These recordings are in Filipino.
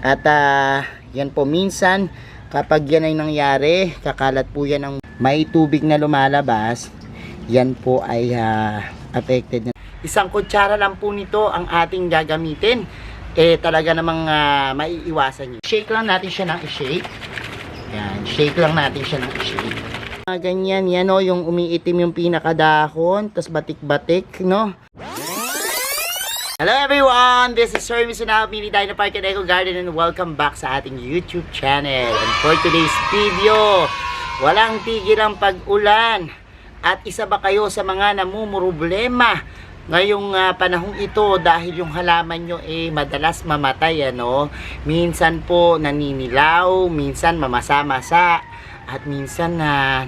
At yan po, minsan kapag yan ay nangyari, kakalat po yan ng may tubig na lumalabas, yan po ay affected na. Isang kutsara lang po nito ang ating gagamitin. Talaga namang maiiwasan nyo. Shake lang natin siya ng i-shake. Yan, shake lang natin siya ng i-shake. Ganyan, yan o, yung umiitim yung pinakadahon, tas batik-batik, no? Hello everyone! This is Sir Misunao, Mini Dino Park and Eco Garden, and welcome back sa ating YouTube channel. And for today's video, walang tigil ang pag-ulan. At isa ba kayo sa mga namumroblema ngayong panahong ito dahil yung halaman nyo madalas mamatay, ano? Minsan po naninilaw, minsan mamasa-masa, at minsan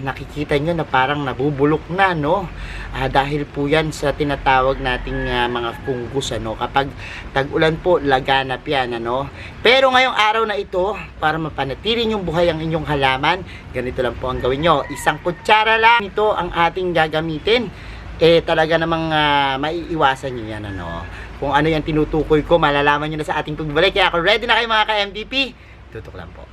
nakikita nyo na parang nabubulok na, no? Dahil po yan sa tinatawag nating mga fungus, ano? Kapag tag-ulan po, laganap yan, ano? Pero ngayong araw na ito, para mapanatili yung buhay ang inyong halaman, ganito lang po ang gawin nyo. Isang kutsara lang ito ang ating gagamitin. Talaga namang maiiwasan nyo yan, ano? Kung ano yung tinutukoy ko, malalaman nyo na sa ating pagbalik. Kaya ako ready na kayo mga ka-MVP. Tutok lang po.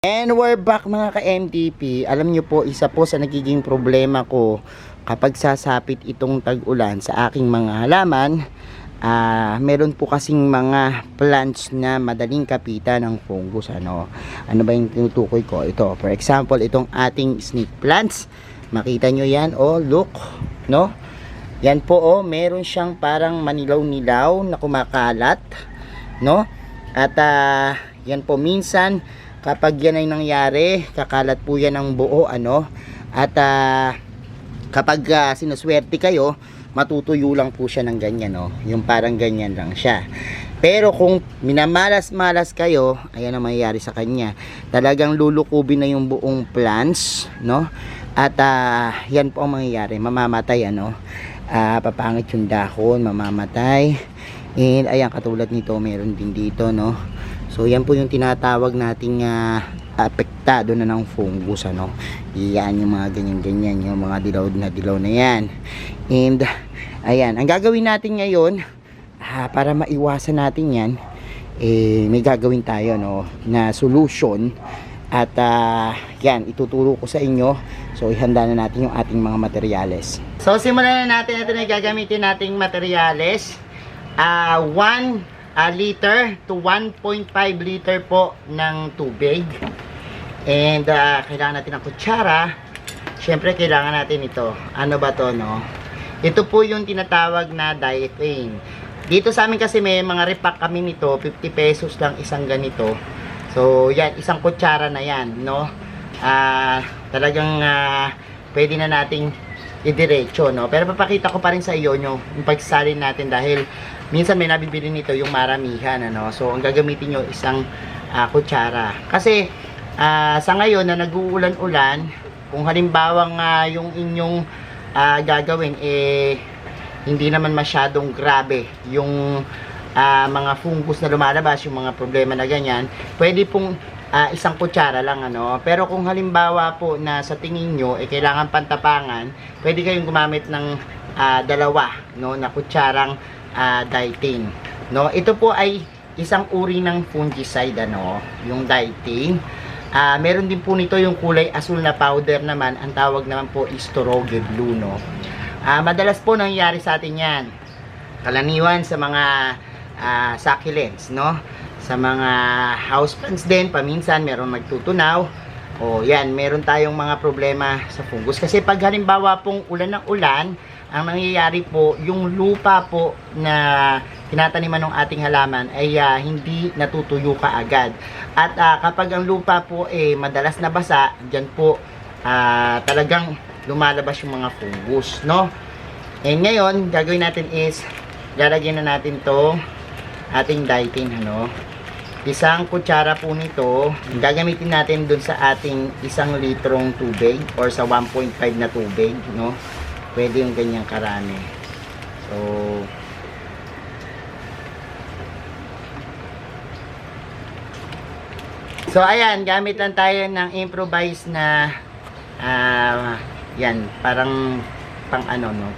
And we're back mga ka-MTP. Alam nyo po, isa po sa nagiging problema ko kapag sasapit itong tag-ulan sa aking mga halaman, meron po kasing mga plants na madaling kapitan ng fungus, ano? Ano ba yung tinutukoy ko? Ito, for example, itong ating snake plants. Makita nyo yan, oh, look, no? Yan po, oh, meron siyang parang manilaw-nilaw na kumakalat, no? At yan po, minsan kapag yan ay nangyari, kakalat po yan ng buo, ano? At kapag sinuswerte kayo, matutuyo lang po siya ng ganyan, no? Yung parang ganyan lang siya. Pero kung minamalas-malas kayo, ayan ang mangyayari sa kanya. Talagang lulukubin na yung buong plants, no? At yan po ang mangyayari, mamamatay, ano? Papangit yung dahon, mamamatay. And ayan, katulad nito, meron din dito, no? So yan po yung tinatawag nating apektado na ng fungus, ano? Yan yung mga ganyan-ganyan, yung mga dilaw na yan. And ayan, ang gagawin natin ngayon, para maiwasan natin yan, may gagawin tayo, no, na solution. At yan, ituturo ko sa inyo. So ihanda na natin yung ating mga materyales. So simulan na natin. Ito na gagamitin nating materyales. 1 liter to 1.5 liter po ng tubig. And kailangan natin ng kutsara. Syempre kailangan natin ito. Ano ba to, no? Ito po yung tinatawag na diethane. Dito sa amin kasi may mga repack kami nito, 50 pesos lang isang ganito. So yan, isang kutsara na yan, no? Talagang pwede na nating idiretso, no? Pero papakita ko pa rin sa iyo yung pagsalin natin dahil minsan may nabibili nito yung maramihan, ano? So ang gagamitin nyo isang kutsara. Kasi sa ngayon na nag-uulan-ulan, kung halimbawa yung inyong gagawin hindi naman masyadong grabe yung mga fungus na lumalabas, yung mga problema na ganyan, pwede pong isang kutsara lang, ano? Pero kung halimbawa po na sa tingin nyo kailangan pantapangan, pwede kayong gumamit ng dalawa, no, na kutsarang diethane, no? Ito po ay isang uri ng fungicide, ano, yung diethane. Meron din po nito yung kulay asul na powder naman, ang tawag naman po is Toroge Blue, no? Madalas po nangyayari sa atin yan, kalaniwan sa mga succulents, no? Sa mga houseplants din, paminsan meron nagtutunaw. O yan, meron tayong mga problema sa fungus. Kasi pag halimbawa pong ulan ng ulan, ang nangyayari po, yung lupa po na tinataniman ng ating halaman ay hindi natutuyo kaagad. At kapag ang lupa po madalas na basa, dyan po talagang lumalabas yung mga fungus, no? And ngayon, gagawin natin is lalagyan na natin to ating diethane, ano? Isang kutsara po nito, gagamitin natin dun sa ating 1 litrong tubig or sa 1.5 na tubig, no? Pwede yung ganyang karami. So, So ayan, gamit lang tayo ng improvise na yan, parang pang ano no.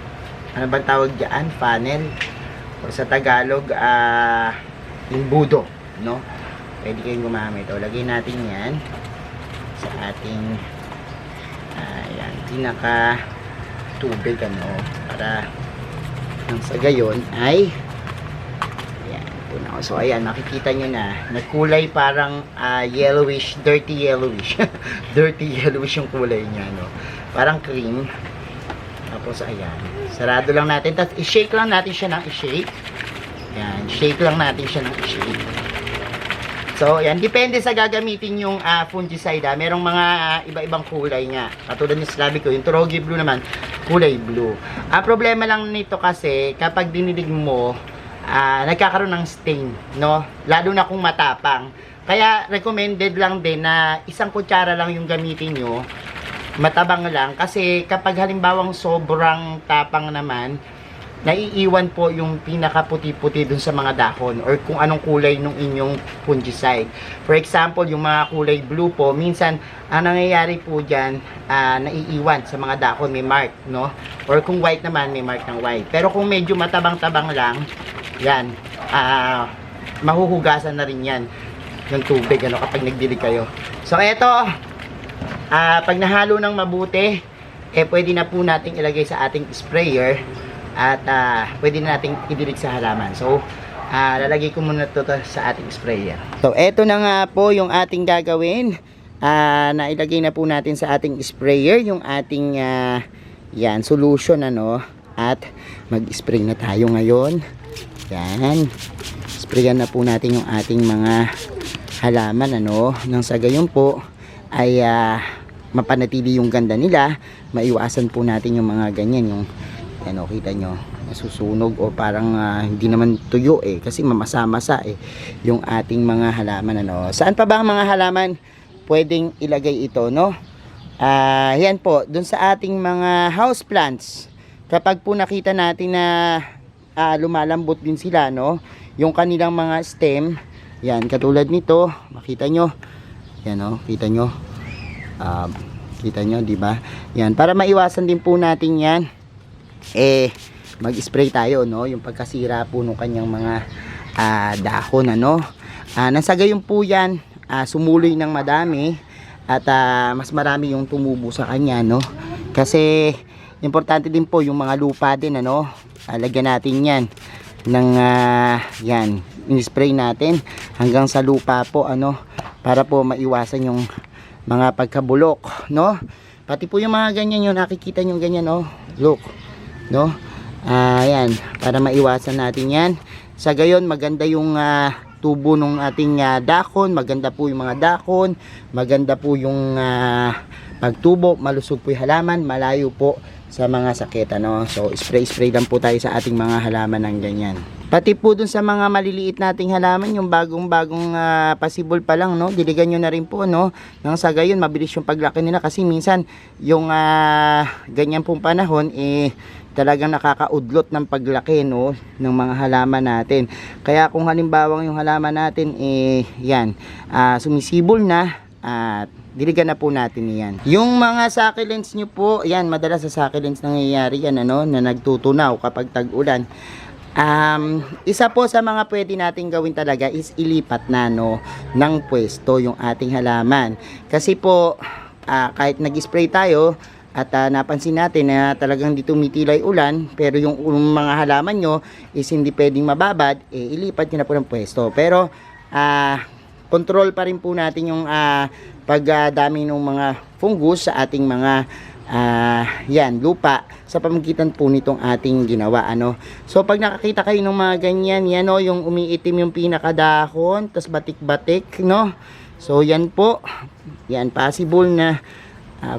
Ano bang tawag diyan? Funnel. O sa Tagalog, imbudo, no? Pwede kayong gumamit. O lagay natin 'yan sa ating ayan, pinaka tubig ano para nang sa gayon ay so ayan, makikita nyo na nagkulay parang yellowish, dirty yellowish dirty yellowish yung kulay niya no? Parang cream. Tapos ayan, sarado lang natin, tapos i-shake lang natin siya ng i-shake. Ayan, shake lang natin siya ng i-shake. So ayan, depende sa gagamitin yung fungicide merong mga iba-ibang kulay nga, katulad ng sinabi ko, yung Turogi Blue naman kulay blue. Problema lang nito kasi kapag dinidig mo nagkakaroon ng stain, no? Lalo na kung matapang. Kaya recommended lang din na isang kutsara lang yung gamitin nyo. Matabang lang. Kasi kapag halimbawang sobrang tapang naman, naiiwan po yung pinakaputi-puti dun sa mga dahon or kung anong kulay nung inyong fungicide. For example, yung mga kulay blue po, minsan ang nangyayari po dyan, naiiwan sa mga dahon, may mark, no? Or kung white naman, may mark ng white. Pero kung medyo matabang-tabang lang, yan, mahuhugasan na rin yan ng tubig ano, kapag nagdilig kayo. So eto, pag nahalo ng mabuti, pwede na po nating ilagay sa ating sprayer at pwede na nating idilig sa halaman. So lalagay ko muna ito sa ating sprayer. So eto na nga po yung ating gagawin. Nailagay na po natin sa ating sprayer yung ating yan, solution ano, at mag-spray na tayo ngayon. Yan, sprayan na po natin yung ating mga halaman ano, nang sa gayon po ay mapanatili yung ganda nila, maiwasan po natin yung mga ganyan, yung ano, kita nyo, nasusunog o parang hindi naman tuyo kasi mamasa-masa yung ating mga halaman ano. Saan pa ba ang mga halaman pwedeng ilagay ito no? Yan po, dun sa ating mga house plants, kapag po nakita natin na lumalambot din sila no, yung kanilang mga stem, yan, katulad nito, makita nyo, yan no, kita nyo, kita nyo, di ba? Yan, para maiwasan din po natin yan, mag-spray tayo no, yung pagkasira po ng kanyang mga dahon ano. Nasa gayon po yan, sumuloy ng madami at mas marami yung tumubo sa kanya no, kasi importante din po yung mga lupa din ano. Lagyan natin yan ng yan, in-spray natin hanggang sa lupa po ano, para po maiwasan yung mga pagkabulok no. Pati po yung mga ganyan, yung nakikita nyo ganyan no, look no, yan, para maiwasan natin yan. Sa gayon maganda yung tubo ng ating dahon, maganda po yung mga dahon, maganda po yung pagtubo, malusog po yung halaman, malayo po sa mga sakit ano. So spray lang po tayo sa ating mga halaman ng ganyan. Pati po dun sa mga maliliit nating halaman, yung bagong pasibol pa lang no, diligan nyo na rin po no, nang sa gayon mabilis yung paglaki nila, kasi minsan yung ganyan pong panahon talagang nakakaudlot ng paglaki no ng mga halaman natin. Kaya kung halimbawa yung halaman natin yan, sumisibol na, at diligan na po natin yan. Yung mga succulents nyo po, yan, madalas sa succulents nangyayari yan ano, na nagtutunaw kapag tag-ulan. Isa po sa mga pwede natin gawin talaga is ilipat na no ng pwesto yung ating halaman. Kasi po kahit nag-spray tayo at napansin natin na talagang di tumitilay ulan, pero yung mga halaman nyo is hindi pwedeng mababad, ilipat nyo na po ng pwesto. Pero control pa rin po natin yung pagdami ng mga fungus sa ating mga yan, lupa, sa pamamagitan po nitong ating ginawa ano. So pag nakakita kayo ng mga ganyan, yan o, yung umiitim yung pinakadahon, tas batik-batik no. So yan po, yan, possible na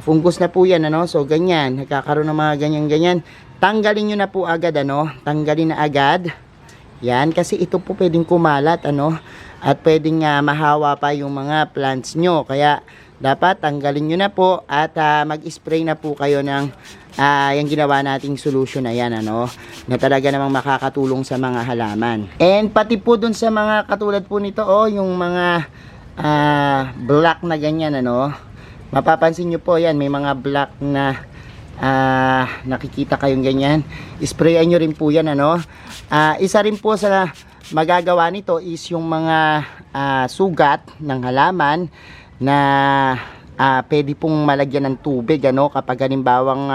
fungus na po yan ano. So ganyan, nagkakaroon ng mga ganyan-ganyan, tanggalin nyo na po agad ano, tanggalin na agad yan, kasi ito po pwedeng kumalat ano, at pwedeng mahawa pa yung mga plants nyo. Kaya dapat tanggalin nyo na po at mag-spray na po kayo ng yung ginawa nating solution na yan ano, na talaga namang makakatulong sa mga halaman. And pati po dun sa mga katulad po nito yung mga black na ganyan, ano. Mapapansin nyo po yan, may mga black na nakikita kayong ganyan. Sprayan nyo rin po yan, ano. Isa rin po sa magagawa nito is yung mga sugat ng halaman na pwede pong malagyan ng tubig, ano, kapag halimbawang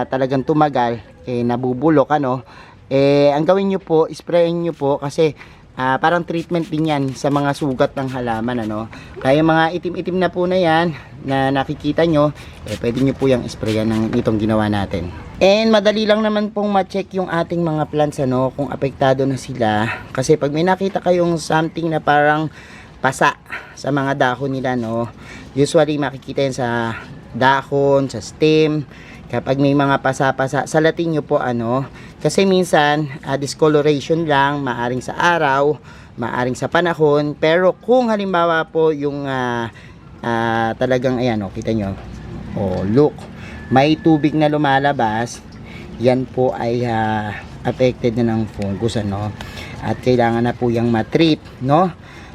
talagang tumagal, nabubulok, ano. Ang gawin nyo po, sprayin nyo po kasi parang treatment din yan sa mga sugat ng halaman, ano. Kaya yung mga itim-itim na po na yan na nakikita nyo, pwede nyo po yung sprayan ng itong ginawa natin. And madali lang naman pong ma-check yung ating mga plants, ano, kung apektado na sila. Kasi pag may nakita kayong something na parang pasa sa mga dahon nila, no, usually makikita yan sa dahon, sa stem. Kapag may mga pasa-pasa, salatin nyo po, ano, kasi minsan discoloration lang, maaring sa araw, maaring sa panahon. Pero kung halimbawa po yung talagang ayan, oh, kita nyo, oh, look, may tubig na lumalabas, yan po ay affected na ng fungus, ano, at kailangan na po yung matreat, no.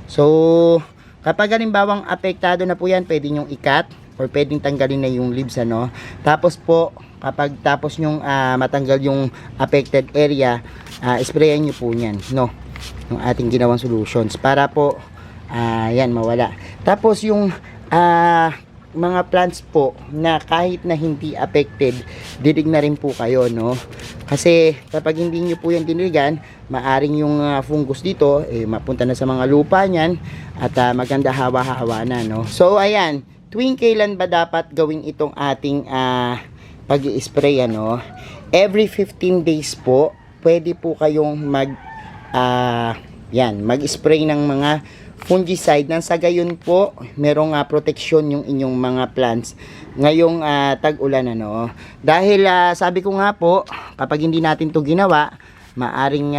So kapag halimbawang apektado na po yan, pwede nyong ikat or pwedeng tanggalin na yung leaves, ano. Tapos po, kapag tapos nyong matanggal yung affected area, sprayan nyo po yan, no, yung ating ginawang solutions para po yan mawala. Tapos yung mga plants po na kahit na hindi affected, dilig na rin po kayo, no. Kasi kapag hindi nyo po yan diniligan, maaring yung fungus dito mapunta na sa mga lupa nyan at maganda hawa-hawa na, no. So ayan, tuwing kailan ba dapat gawin itong ating pag-i-spray, ano? Every 15 days po pwede po kayong mag-spray ng mga fungicide nang sa gayon po merong proteksyon yung inyong mga plants ngayong tag-ulan, ano. Dahil sabi ko nga po, kapag hindi natin to ginawa, maaring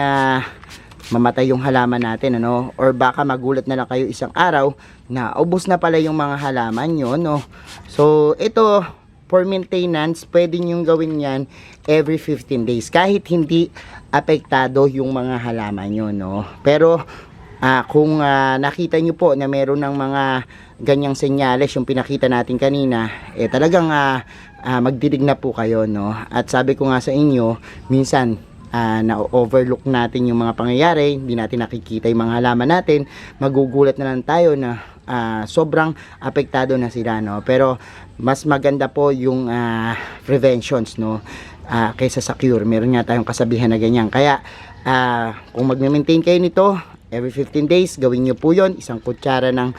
mamatay yung halaman natin, ano, or baka magulat na lang kayo isang araw na ubos na pala yung mga halaman nyo, no. So ito, for maintenance, pwede nyo gawin yan every 15 days kahit hindi apektado yung mga halaman nyo, no. Pero kung nakita nyo po na meron ng mga ganyang senyales yung pinakita natin kanina, talagang magdidig na po kayo, no. At sabi ko nga sa inyo, minsan na-overlook natin yung mga pangyayari, hindi natin nakikita yung mga halaman natin, magugulat na lang tayo na sobrang apektado na sila, no. Pero mas maganda po yung preventions, no, kaysa sa cure. Meron nga tayong kasabihan na ganyan. Kaya kung mag-maintain kayo nito every 15 days, gawin nyo po yon, isang kutsara ng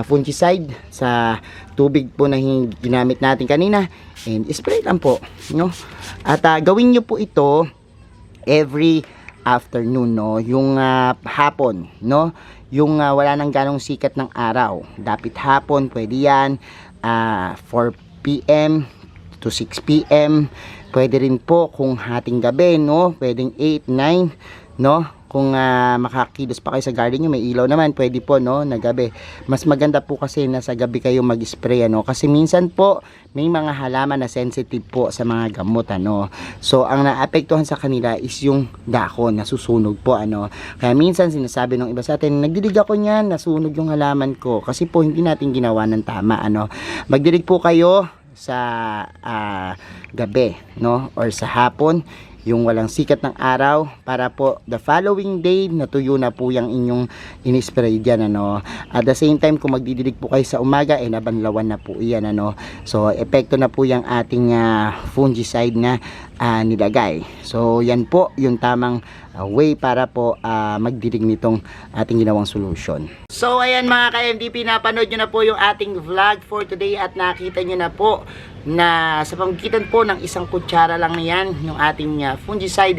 fungicide sa tubig po na ginamit natin kanina, and spray lang po, no. At gawin nyo po ito every afternoon, no, yung hapon, no, yung wala nang ganong sikat ng araw, dapat hapon, pwede yan 4 PM to 6 PM, pwede rin po kung hating gabi, no, pwedeng 8, 9, no. Kung makakilos pa kayo sa garden nyo, may ilaw naman, pwede po, no, na gabi. Mas maganda po kasi na sa gabi kayo mag-spray, ano, kasi minsan po may mga halaman na sensitive po sa mga gamot, ano. So ang naapektuhan sa kanila is yung dahon, nasusunog po, ano. Kaya minsan sinasabi ng iba sa atin, nagdidig ako niyan, nasunog yung halaman ko, kasi po hindi natin ginawa ng tama, ano. Magdidig po kayo sa gabi, no, or sa hapon, yung walang sikat ng araw, para po the following day natuyo na po yung inyong in-spray dyan, ano. At the same time, kung magdidilig po kayo sa umaga, nabanlawan na po iyan, ano. So epekto na po yung ating fungicide na nilagay. So yan po yung tamang way para po magdidig nitong ating ginawang solution. So ayan mga ka-MDP, napanood nyo na po yung ating vlog for today at nakita nyo na po na sa pamagitan po ng isang kutsara lang yan, yung ating fungicide,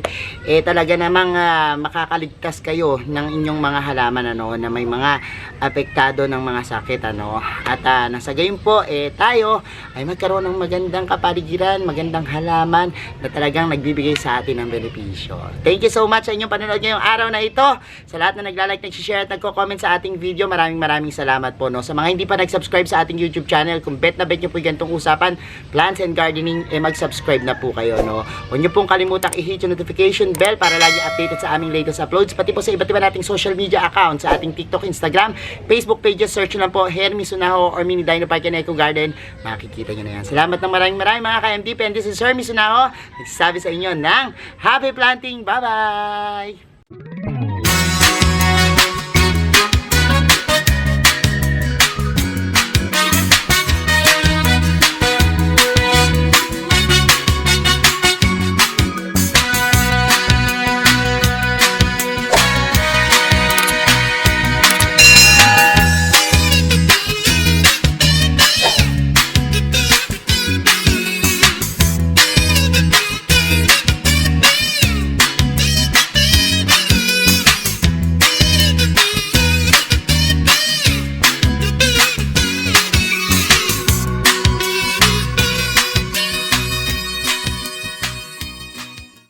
talaga namang makakaligtas kayo ng inyong mga halaman, ano, na may mga apektado ng mga sakit, ano. At nasa gayon po, tayo ay magkaroon ng magandang kapaligiran, magandang halaman na talagang nagbibigay sa atin ng benepisyo. Thank you so much sa inyong panonood ngayong araw na ito. Sa lahat na nagla-like, nag-share at nagko-comment sa ating video, maraming salamat po, no. Sa mga hindi pa nag-subscribe sa ating YouTube channel, kung bet na bet nyo po yung ganitong usapan, plants and gardening, mag-subscribe na po kayo, no. Huwag nyo pong kalimutang i-hit yung notification bell para lagi updated sa aming latest uploads, pati po sa iba't iba nating social media accounts, sa ating TikTok, Instagram, Facebook pages, search nyo lang po Hermy Sunaho or Mini Dino Park and Eco Garden, makikita nyo na yan. Salamat ng maraming mga ka-MDP, and this is Hermy Sunaho, nagsasabi sa inyo ng happy planting. Bye-bye!